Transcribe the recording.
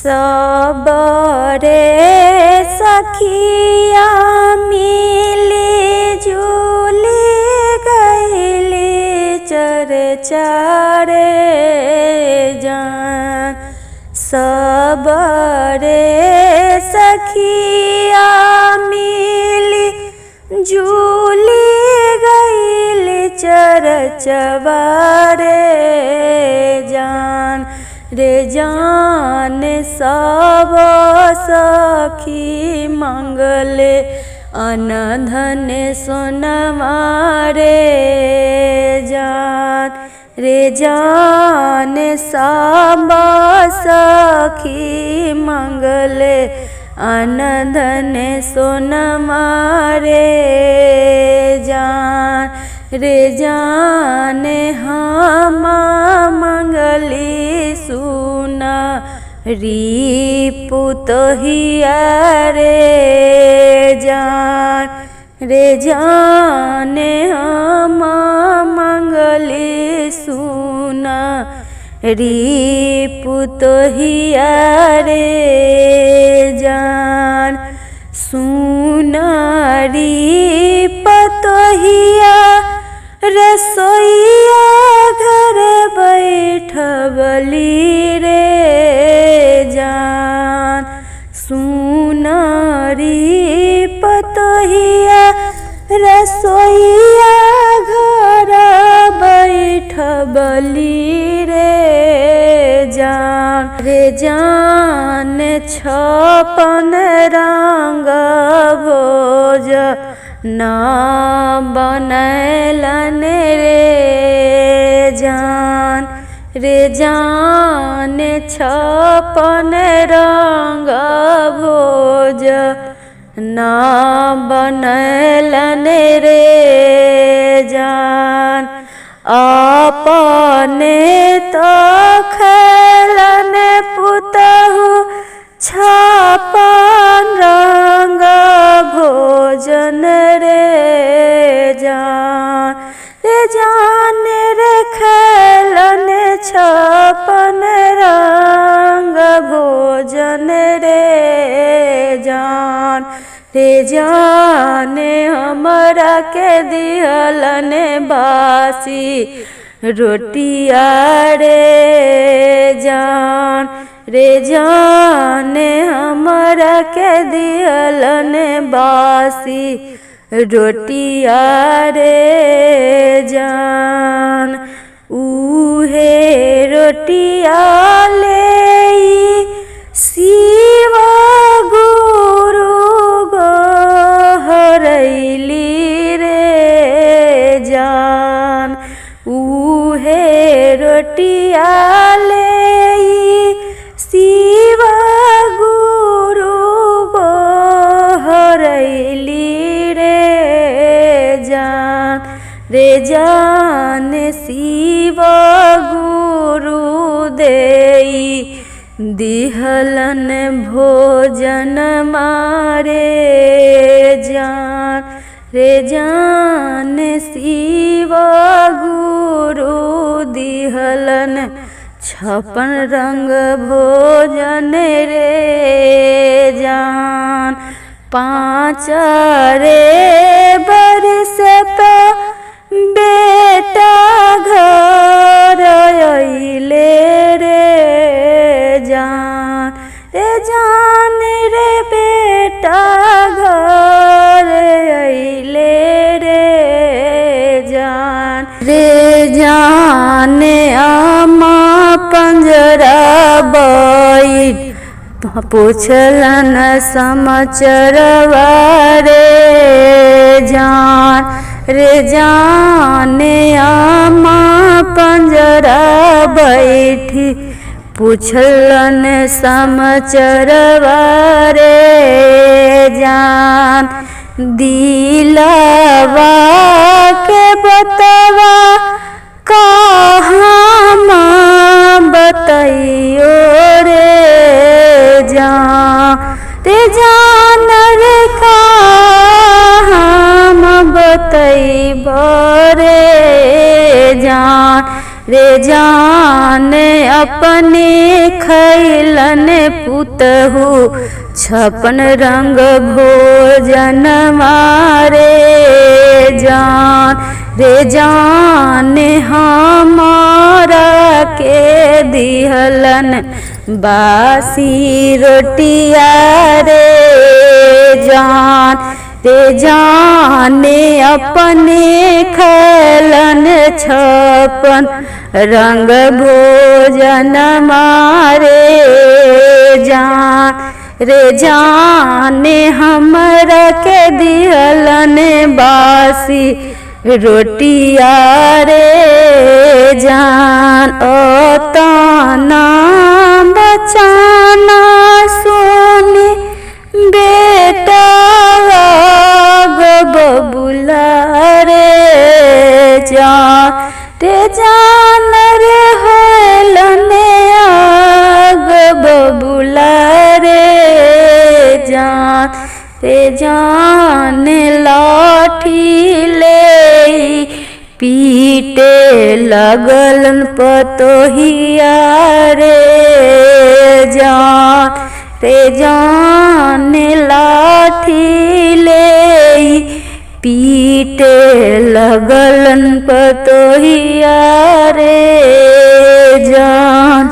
सबरे सखिया मिली जुली गईली चरचारे जान। सबरे सखिया मिली जुली गईली चरचवारे जान। रे जान सब सखी मंगले अनधन सोनमा रे जान। रे जान सब सखी मंगले अनधन सोनमा रे जान। रे जान हम मंगली सुना पुतहिया रे जान। रे जान हम मंगली सुना पुतहिया रे जान। सुनारी पतोहिया रसोईया घर बैठबली रे जान। सुनारी पतोहिया रसोईया घर बैठबली रे जान। रे जान 56 रंग भोज ना बनैलन रे जान। रे जान 56 रंग भोज ना बनैलन रे जान। अपने तो खेलन पुतहु 56 रंग भोजन रे जान। रे जान रे खेलन 56 रंग भोजन रे जान। रे जान हमरा के दिहलन बासी रोटिया रे जान। रे जान हमरा के दिहलन बासी रोटिया रे जान। उहे रोटिया लेई शिव गुरु गोहरैली रे जान। उहे रोटिया लेई शिव गुरु गोहरैली रे जान। रे जान शिव गुरु देई दिहलन भोजन मारे जान। रे जान शिव गुरु दिहलन 56 रंग भोजन रे जान। 5 रे बरस पे बेटा घर अइले रे जान। रे जान रे बेटा घर अइले रे जान। रे जान आमा पंजरा बैठ पूछलन समाचारवा रे जान। रे जान आमा पंजरा बैठी पूछलन समाचारवा रे जान। दिलवा के बतवा कहाँ बतइयो रे जान। रे जान रे कहाँ बतइबो रे जान। रे जान अपने खैलन पुतहु 56 रंग भोजन मारे जान रे जान हमारा के दिहलन बासी रोटिया रे जान अपने खैलन 56 रंग भोजन मारे जान हमरा के दिहलन बासी रोटिया रे जान ओ ताना बचाना सुनी बेटा बबुला रे जान रे होलने आग बबुला रे जान लाठी ले पीटे लगलन पतोहिया रे जान लाठी ले पीटे लगलन पतोहिया रे जान।